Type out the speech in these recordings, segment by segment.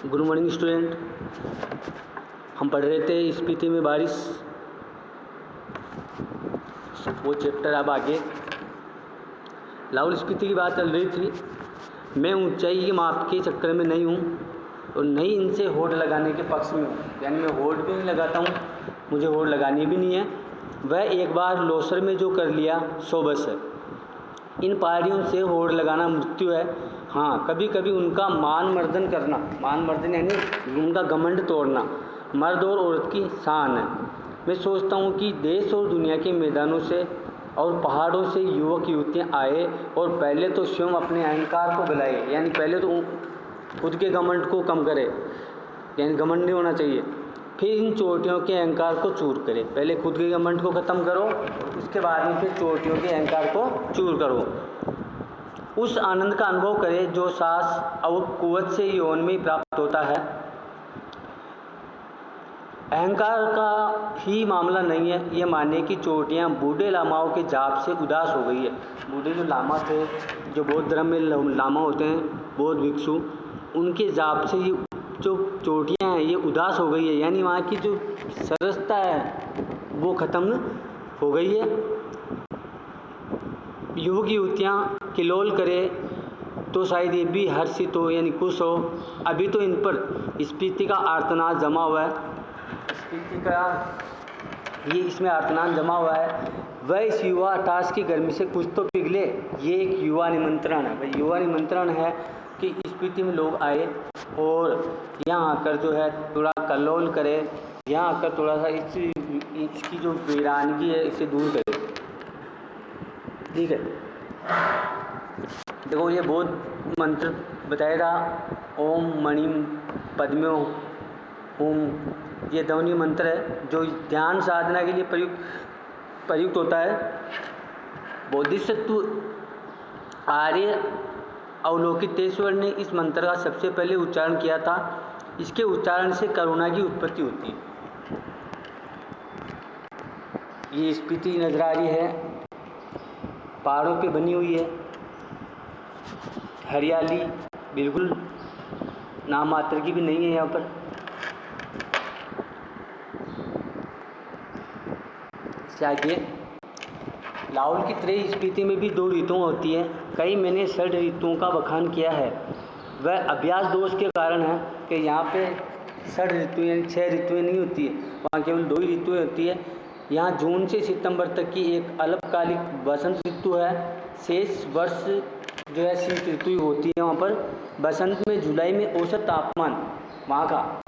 Good morning student. हम पढ़ रहे थे स्पीति में बारिश, वो चैप्टर अब आगे लाहौल स्पीति की बात चल रही थी। मैं ऊंचाई के माप के चक्कर में नहीं हूँ और नहीं इनसे होड़ लगाने के पक्ष में हूँ, यानी मैं होड़ भी नहीं लगाता हूँ, मुझे होड़ लगानी भी नहीं है। वह एक बार लोसर में जो कर लिया सो बस है। इन पहाड़ियों से होड़ लगाना मृत्यु है। हाँ, कभी कभी उनका मान मर्दन करना, मान मर्दन यानी उनका घमंड तोड़ना मर्द और औरत की शान है। मैं सोचता हूँ कि देश और दुनिया के मैदानों से और पहाड़ों से युवक युवतियाँ आए और पहले तो स्वयं अपने अहंकार को गलाए, यानी पहले तो खुद के घमंड को कम करे, यानी घमंड नहीं होना चाहिए। फिर इन चोटियों के अहंकार को चूर करे। पहले खुद के घमंड को ख़त्म करो, उसके बाद में फिर चोटियों के अहंकार को चूर करो। उस आनंद का अनुभव करे जो साहस और कुव्वत से यौवन में प्राप्त होता है। अहंकार का ही मामला नहीं है ये माने कि चोटियाँ बूढ़े लामाओं के जाप से उदास हो गई है। बूढ़े जो लामा थे, जो बौद्ध धर्म में लामा होते हैं, बौद्ध भिक्षु, उनके जाप से ये जो चोटियाँ हैं ये उदास हो गई है, यानी वहाँ की जो सरसता है वो ख़त्म हो गई है। युवक युवतियाँ किलोल करे तो शायद ये भी हर्षित हो, यानी खुश हो। अभी तो इन पर स्पीति का आर्तनाद जमा हुआ है, स्पीति का ये इसमें आर्तनाद जमा हुआ है। वह इस युवा टास की गर्मी से कुछ तो पिघले, ये एक युवा निमंत्रण है। वह युवा निमंत्रण है कि स्पीति में लोग आए और यहाँ आकर जो है थोड़ा कल्लोल करे, यहाँ आकर थोड़ा सा इसकी जो वीरानगी है इसे दूर करे। ठीक है, देखो ये बहुत मंत्र बताएगा। ओम मणिम पद्म्यो ओम, ये ध्वनि मंत्र है जो ध्यान साधना के लिए प्रयुक्त होता है। बोधिसत्व आर्य अवलोकितेश्वर ने इस मंत्र का सबसे पहले उच्चारण किया था। इसके उच्चारण से करुणा की उत्पत्ति होती है। ये स्पीति नजर आ रही है, पहाड़ों पे बनी हुई है, हरियाली बिल्कुल नाम मात्र की भी नहीं है यहाँ पर। इससे आगे लाहौल की तरह स्पीति में भी 2 ऋतुएं होती हैं। कई मैंने 6 ऋतुओं का बखान किया है। वह अभ्यास दोष के कारण है कि यहाँ पे 6 ऋतुएं यानी 6 ऋतुएं नहीं होती है, वहाँ केवल 2 ही ऋतुएं होती है। यहाँ जून से सितंबर तक की एक अल्पकालिक बसंत ऋतु है। शेष वर्ष जो है शीत ऋतु होती है। वहाँ पर बसंत में जुलाई में औसत तापमान वहाँ का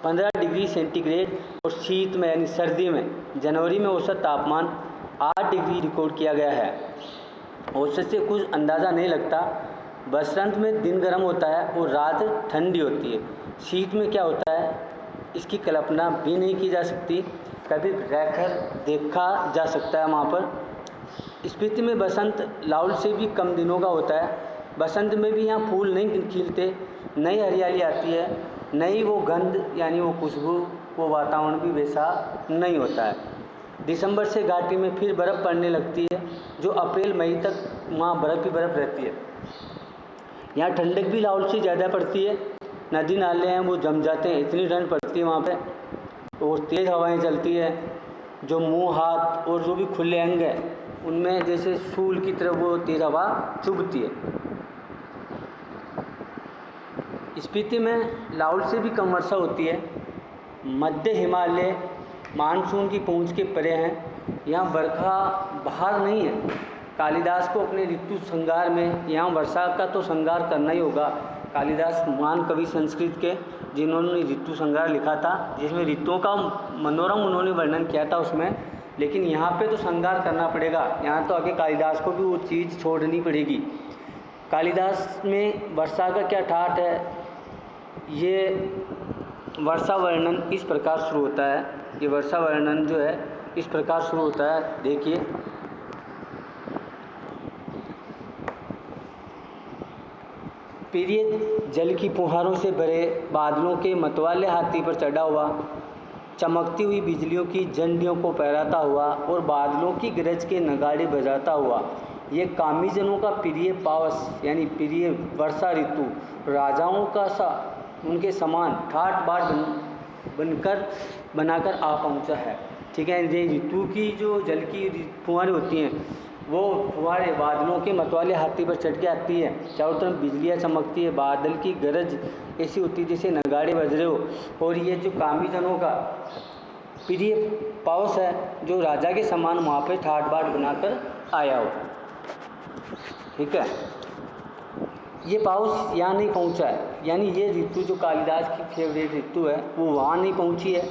15 डिग्री सेंटीग्रेड और शीत में यानी सर्दी में जनवरी में औसत तापमान 8 डिग्री रिकॉर्ड किया गया है। औसत से कुछ अंदाज़ा नहीं लगता। बसंत में दिन गर्म होता है और रात ठंडी होती है। शीत में क्या होता है इसकी कल्पना भी नहीं की जा सकती, कभी रहकर देखा जा सकता है वहाँ पर। स्पीति में बसंत लाहौल से भी कम दिनों का होता है। बसंत में भी यहाँ फूल नहीं खिलते, नई हरियाली आती है, नई वो गंध यानी वो खुशबू, वो वातावरण भी वैसा नहीं होता है। दिसंबर से घाटी में फिर बर्फ़ पड़ने लगती है, जो अप्रैल मई तक वहाँ बर्फ़ ही बर्फ़ रहती है। यहाँ ठंडक भी लाहौल से ज़्यादा पड़ती है। नदी नाले हैं वो जम जाते हैं, इतनी ठंड पड़ती है वहाँ पे, और तेज़ हवाएं चलती है। जो मुंह हाथ और जो भी खुले अंग हैं उनमें जैसे सूल की तरह वो तेज़ हवा चुभती है। स्पीति में लाहौल से भी कम वर्षा होती है। मध्य हिमालय मानसून की पहुंच के परे हैं। यहाँ बरखा बाहर नहीं है। कालिदास को अपने ऋतु संहार में यहाँ वर्षा का तो संहार करना ही होगा। कालिदास महान कवि संस्कृत के, जिन्होंने ऋतु संहार लिखा था, जिसमें ऋतुओं का मनोरम उन्होंने वर्णन किया था उसमें। लेकिन यहाँ पे तो संहार करना पड़ेगा। यहाँ तो आगे कालिदास को भी वो चीज़ छोड़नी पड़ेगी। कालिदास में वर्षा का क्या ठाठ है, ये वर्षा वर्णन इस प्रकार शुरू होता है। ये वर्षा वर्णन जो है इस प्रकार शुरू होता है, देखिए। पीरियड जल की फुहारों से भरे बादलों के मतवाले हाथी पर चढ़ा हुआ, चमकती हुई बिजलियों की झंडियों को फहराता हुआ और बादलों की गरज के नगाड़े बजाता हुआ ये कामीजनों का प्रिय पावस यानी प्रिय वर्षा ऋतु राजाओं का सा उनके समान ठाट बाट बनाकर आ पहुंचा है। ठीक है, ये ऋतु की जो जल की फुहारें होती हैं वो फुहारें बादलों के मतवाले हाथी पर चढ़ के आती है, चारों तरफ बिजलियाँ चमकती है, बादल की गरज ऐसी होती है जैसे नगाड़े बज रहे हो। और ये जो कामीजनों का प्रिय पावस है जो राजा के समान वहाँ पे ठाट बाट बनाकर आया हो। ठीक है, ये पाउस यहाँ नहीं पहुँचा है, यानी ये ऋतु जो कालिदास की फेवरेट ऋतु है वो वहाँ नहीं पहुँची है।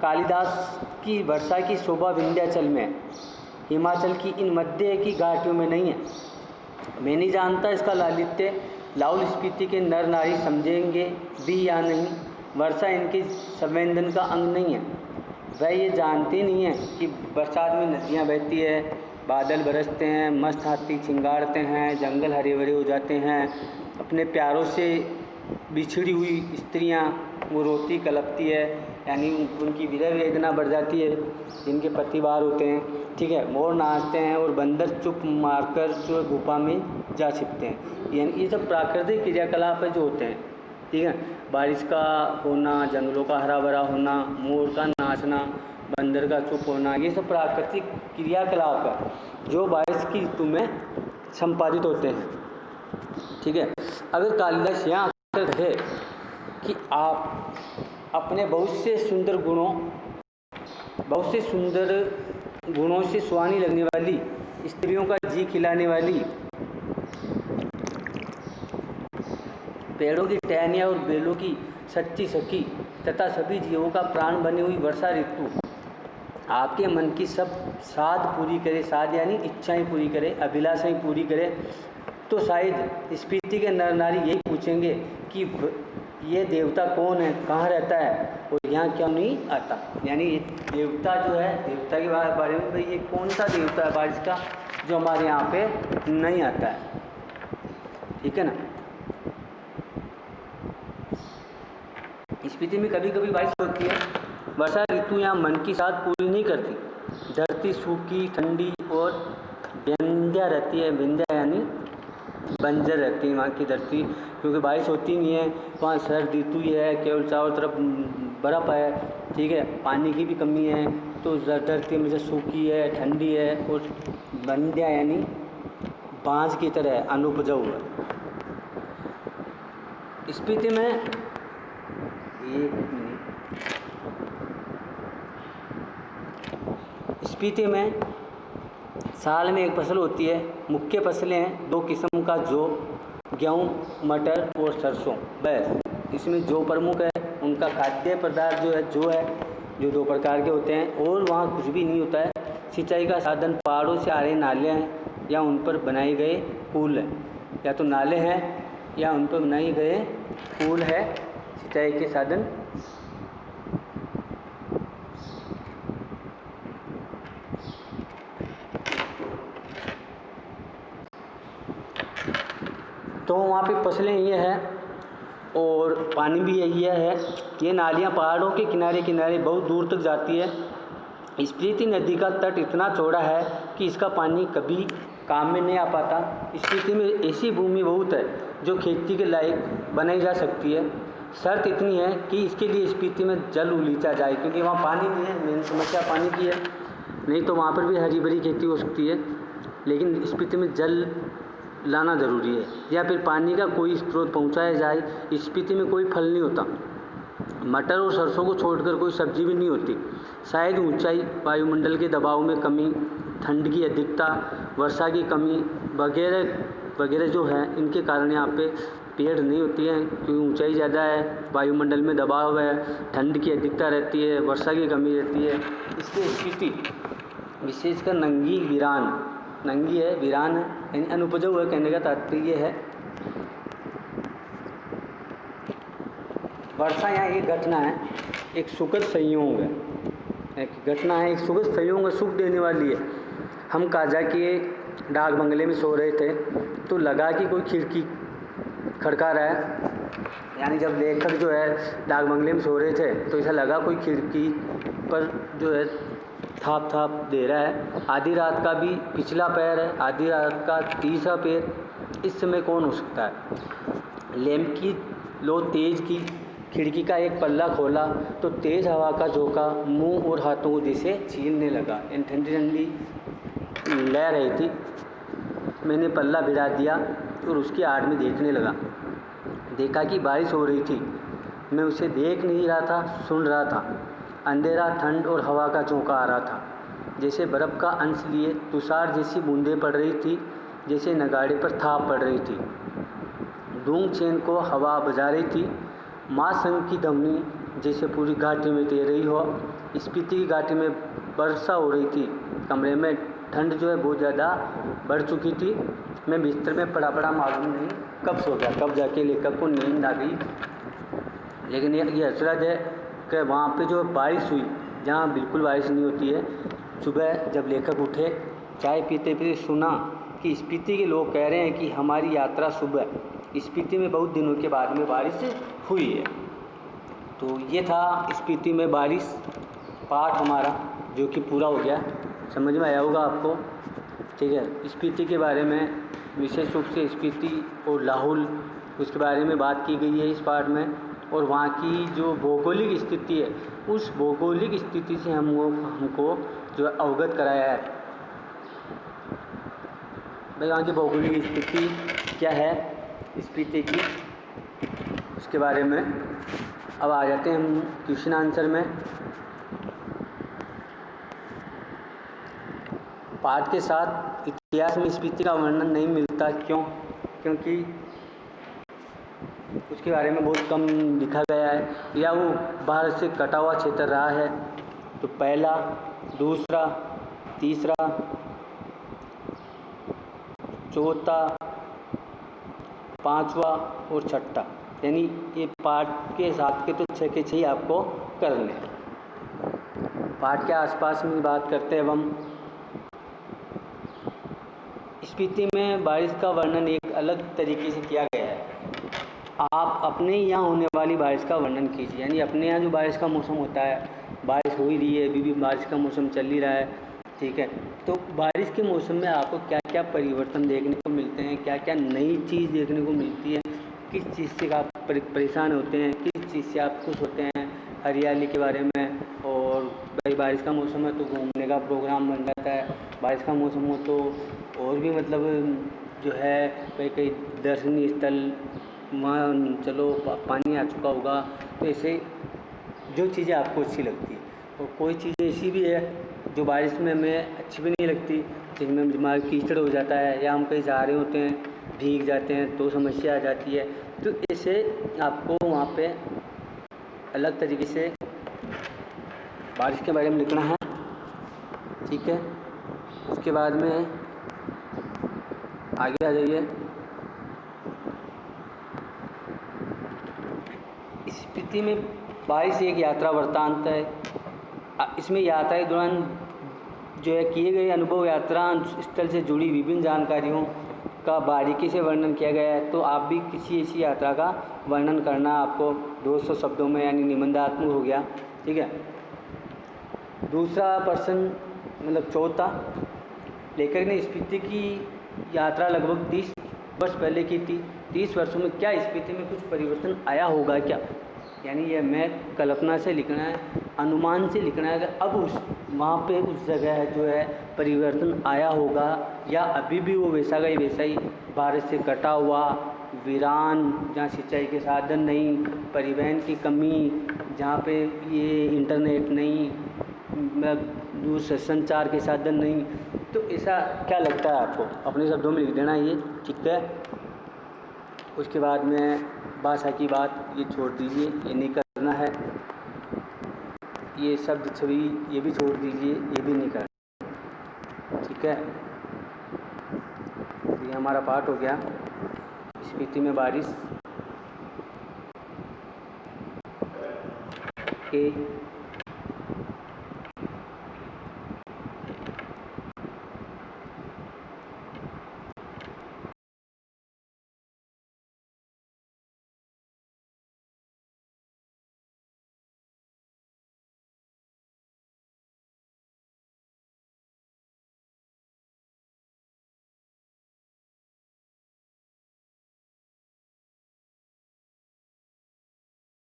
कालिदास की वर्षा की शोभा विंध्याचल में है, हिमाचल की इन मध्य की घाटियों में नहीं है। मैं नहीं जानता इसका लालित्य लाहौल स्पीति के नर नारी समझेंगे भी या नहीं। वर्षा इनके संवेदन का अंग नहीं है, वह ये जानते नहीं हैं कि बरसात में नदियाँ बहती है, बादल बरसते हैं, मस्त हाथी छिंगाड़ते हैं, जंगल हरे भरे हो जाते हैं, अपने प्यारों से बिछड़ी हुई स्त्रियां वो रोती कलपती है, यानी उनकी विरह वेदना बढ़ जाती है जिनके पति बाहर होते हैं। ठीक है, मोर नाचते हैं और बंदर चुप मारकर जो गुफा में जा छिपते हैं। यानी ये सब प्राकृतिक क्रियाकलाप जो होते हैं। ठीक है, बारिश का होना, जंगलों का हरा भरा होना, मोर का नाचना, बंदर का चुप होना, ये सब प्राकृतिक क्रियाकलाप है जो बारिश की ऋतु में संपादित होते हैं। ठीक है, अगर कालिदास यहाँ आकर कहे कि आप अपने बहुत से सुंदर गुणों से सुहानी लगने वाली, स्त्रियों का जी खिलाने वाली, पेड़ों की टहनियाँ और बेलों की सच्ची सखी तथा सभी जीवों का प्राण बनी हुई वर्षा ऋतु आपके मन की सब साध पूरी करे, साध यानी इच्छाएं पूरी करे, अभिलाषाएं पूरी करे, तो शायद स्पीति के नर नारी यही पूछेंगे कि ये देवता कौन है, कहाँ रहता है और यहाँ क्यों नहीं आता। यानी ये देवता जो है, देवता के बारे में भाई ये कौन सा देवता है बारिश का जो हमारे यहाँ पे नहीं आता है। ठीक है ना। स्पीति में कभी कभी बारिश होती है। वर्षा ऋतु यहाँ मन की साथ पूरी नहीं करती। धरती सूखी ठंडी और विंध्या रहती है। विंध्या यानी बंजर रहती है वहाँ की धरती, क्योंकि बारिश होती नहीं है। वहाँ सर्द ऋतु ही है, केवल चारों तरफ बर्फ़ है। ठीक है, पानी की भी कमी है, तो धरती में से सूखी है, ठंडी है और बंध्या यानी बाँझ की तरह है, अनुपजाऊ है। स्पीति में स्पीति में साल में एक फसल होती है। मुख्य फसलें हैं दो किस्म का, जौ, गेहूँ, मटर और सरसों। बस इसमें जौ प्रमुख है। उनका खाद्य पदार्थ जो है जौ है, जो दो प्रकार के होते हैं। और वहाँ कुछ भी नहीं होता है। सिंचाई का साधन पहाड़ों से आ रहे नाले हैं या उन पर बनाए गए पुल हैं। या तो नाले हैं या उन पर बनाए गए पुल है सिंचाई के साधन। तो वहाँ पे फसलें ये हैं और पानी भी यही है। ये नालियाँ पहाड़ों के किनारे किनारे बहुत दूर तक जाती है। स्पीति नदी का तट इतना चौड़ा है कि इसका पानी कभी काम में नहीं आ पाता। स्पीति में ऐसी भूमि बहुत है जो खेती के लायक बनाई जा सकती है। शर्त इतनी है कि इसके लिए स्पीति में जल उलीचा जाए, क्योंकि वहाँ पानी नहीं है। मेन समस्या पानी की है, नहीं तो वहाँ पर भी हरी भरी खेती हो सकती है। लेकिन स्पीति में जल लाना ज़रूरी है, या फिर पानी का कोई स्रोत पहुंचाया जाए। स्पीति में कोई फल नहीं होता। मटर और सरसों को छोड़कर कोई सब्जी भी नहीं होती। शायद ऊंचाई, वायुमंडल के दबाव में कमी, ठंड की अधिकता, वर्षा की कमी वगैरह जो है, इनके कारण यहाँ पे पेड़ नहीं होती हैं, क्योंकि ऊंचाई ज़्यादा है, वायुमंडल में दबाव है, ठंड की अधिकता रहती है, वर्षा की कमी रहती है। इसकी स्थिति विशेषकर नंगी है, वीरान है, यानी अनुपजाऊ है। कहने का तात्पर्य है वर्षा यहाँ एक घटना है, एक सुखद संयोग है। एक घटना है, एक सुखद संयोग है, सुख देने वाली है। हम काजा के डाक बंगले में सो रहे थे तो लगा कि कोई खिड़की खड़का रहा है। यानी जब लेखक जो है डाक बंगले में सो रहे थे तो ऐसा लगा कोई खिड़की पर जो है थाप थाप दे रहा है। आधी रात का भी पिछला पैर है, आधी रात का तीसरा पैर। इस समय कौन हो सकता है? लैंप की लो तेज़ की, खिड़की का एक पल्ला खोला तो तेज़ हवा का झोंका मुंह और हाथों को जैसे छीलने लगा। ठंडी ठंडी लह रही थी। मैंने पल्ला भिड़ा दिया और उसकी आड़ में देखने लगा। देखा कि बारिश हो रही थी। मैं उसे देख नहीं रहा था, सुन रहा था। अंधेरा, ठंड और हवा का झोंका आ रहा था। जैसे बर्फ़ का अंश लिए तुषार जैसी बूंदें पड़ रही थी, जैसे नगाड़े पर थाप पड़ रही थी। डूंग चैन को हवा बजा रही थी। माँ संग की धमनी जैसे पूरी घाटी में तैर रही हो। स्पीति की घाटी में वर्षा हो रही थी। कमरे में ठंड जो है बहुत ज़्यादा बढ़ चुकी थी। मैं बिस्तर में पड़ा पड़ा मालूम नहीं कब सो गया, कब जाके लेखक को नींद आ गई। लेकिन ये हसरत है कि वहाँ पे जो बारिश हुई, जहाँ बिल्कुल बारिश नहीं होती है, सुबह जब लेखक उठे, चाय पीते पीते सुना कि स्पीति के लोग कह रहे हैं कि हमारी यात्रा सुबह स्पीति में बहुत दिनों के बाद में बारिश हुई है। तो ये था स्पीति में बारिश पाठ हमारा, जो कि पूरा हो गया। समझ में आया होगा आपको, ठीक है। स्पीति के बारे में विशेष रूप से स्पीति और लाहौल उसके बारे में बात की गई है इस पाठ में। और वहाँ की जो भौगोलिक स्थिति है, उस भौगोलिक स्थिति से हमको जो अवगत कराया है। भाई वहाँ की भौगोलिक स्थिति क्या है स्पीति की, उसके बारे में अब आ जाते हैं हम क्वेश्चन आंसर में। पाठ के साथ इतिहास में स्पीति का वर्णन नहीं मिलता। क्यों? क्योंकि उसके बारे में बहुत कम लिखा गया है, या वो भारत से कटा हुआ क्षेत्र रहा है। तो पहला, दूसरा, तीसरा, चौथा, पांचवा और छठा, यानी ये पाठ के हिसाब के तो 6 के 6 ही आपको करने हैं। पाठ के आसपास में बात करते हैं अब हम। स्पीति में बारिश का वर्णन एक अलग तरीके से किया गया है। आप अपने यहाँ होने वाली बारिश का वर्णन कीजिए, यानी अपने यहाँ जो बारिश का मौसम होता है, बारिश हो ही रही है, अभी भी बारिश का मौसम चल ही रहा है, ठीक है। तो बारिश के मौसम में आपको क्या क्या परिवर्तन देखने को मिलते हैं, क्या क्या नई चीज़ देखने को मिलती है, किस चीज़ से आप परेशान होते हैं, किस चीज़ से आप खुश होते हैं, हरियाली के बारे में। और भाई बारिश का मौसम है तो घूमने का प्रोग्राम बन जाता है, बारिश का मौसम हो तो और भी मतलब जो है कई कई दर्शनीय स्थल वहाँ चलो, पानी आ चुका होगा। तो ऐसे जो चीज़ें आपको अच्छी लगती है, और कोई चीज़ें ऐसी भी है जो बारिश में हमें अच्छी भी नहीं लगती, जिनमें दिमाग कीचड़ हो जाता है, या हम कहीं जा रहे होते हैं भीग जाते हैं तो समस्या आ जाती है। तो ऐसे आपको वहाँ पे अलग तरीके से बारिश के बारे में लिखना है, ठीक है। उसके बाद में आगे आ जाइए। स्पीति में बारिश एक यात्रा वृत्तांत है। इसमें यात्रा के दौरान जो है किए गए अनुभव, यात्रा स्थल से जुड़ी विभिन्न जानकारियों का बारीकी से वर्णन किया गया है। तो आप भी किसी ऐसी यात्रा का वर्णन करना आपको 200 शब्दों में, यानी निबंधात्मक हो गया, ठीक है। दूसरा प्रश्न मतलब चौथा, लेखक ने स्पीति की यात्रा लगभग 30 वर्ष पहले की थी। 30 वर्षों में क्या स्पीति में कुछ परिवर्तन आया होगा क्या? यानी ये मैं कल्पना से लिखना है, अनुमान से लिखना है कि अब उस वहाँ पे उस जगह जो है परिवर्तन आया होगा, या अभी भी वो वैसा का वैसा ही बारिश से कटा हुआ, वीरान, जहाँ सिंचाई के साधन नहीं, परिवहन की कमी, जहाँ पे ये इंटरनेट नहीं, दूर से संचार के साधन नहीं। तो ऐसा क्या लगता है आपको? अपने शब्दों में लिख देना ये, ठीक है। उसके बाद में भाषा की बात ये छोड़ दीजिए, ये नहीं करना है। ये शब्द छवि ये भी छोड़ दीजिए, ये भी नहीं करना, ठीक है। ये हमारा पाठ हो गया स्पीति में बारिश के